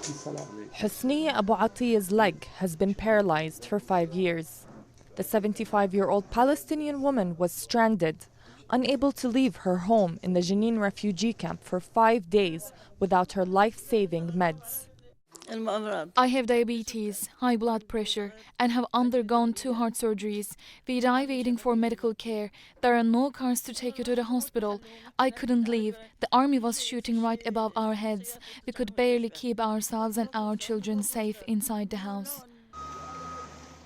Husniya Abu Atiyah's leg has been paralyzed for 5 years. The 75-year-old Palestinian woman was stranded, unable to leave her home in the Jenin refugee camp for 5 days without her life-saving meds. I have diabetes, high blood pressure, and have undergone 2 heart surgeries. We die waiting for medical care. There are no cars to take you to the hospital. I couldn't leave. The army was shooting right above our heads. We could barely keep ourselves and our children safe inside the house.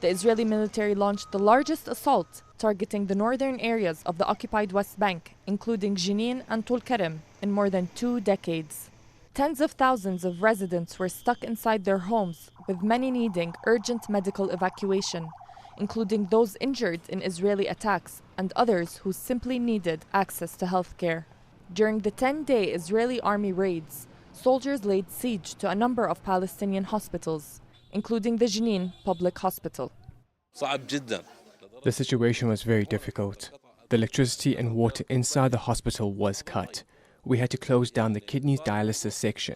The Israeli military launched the largest assault targeting the northern areas of the occupied West Bank, including Jenin and Tulkarem, in more than 2 decades. Tens of thousands of residents were stuck inside their homes, with many needing urgent medical evacuation, including those injured in Israeli attacks and others who simply needed access to health care. During the 10-day Israeli army raids, soldiers laid siege to a number of Palestinian hospitals, including the Jenin public hospital. The situation was very difficult. The electricity and water inside the hospital was cut. We had to close down the kidneys dialysis section.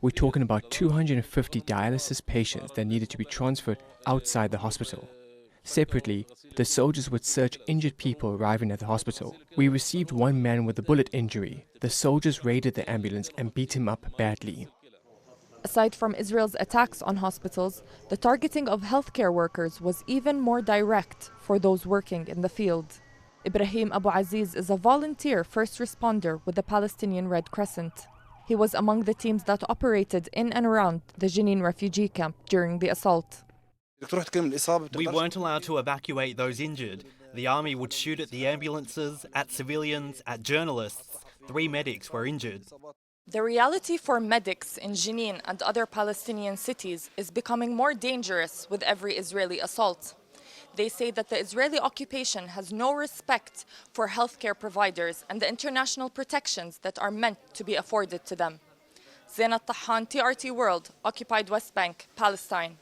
We're talking about 250 dialysis patients that needed to be transferred outside the hospital. Separately, the soldiers would search injured people arriving at the hospital. We received one man with a bullet injury. The soldiers raided the ambulance and beat him up badly. Aside from Israel's attacks on hospitals, the targeting of healthcare workers was even more direct for those working in the field. Ibrahim Abu Aziz is a volunteer first responder with the Palestinian Red Crescent. He was among the teams that operated in and around the Jenin refugee camp during the assault. We weren't allowed to evacuate those injured. The army would shoot at the ambulances, at civilians, at journalists. 3 medics were injured. The reality for medics in Jenin and other Palestinian cities is becoming more dangerous with every Israeli assault. They say that the Israeli occupation has no respect for healthcare providers and the international protections that are meant to be afforded to them. Zena Tahhan, TRT World, Occupied West Bank, Palestine.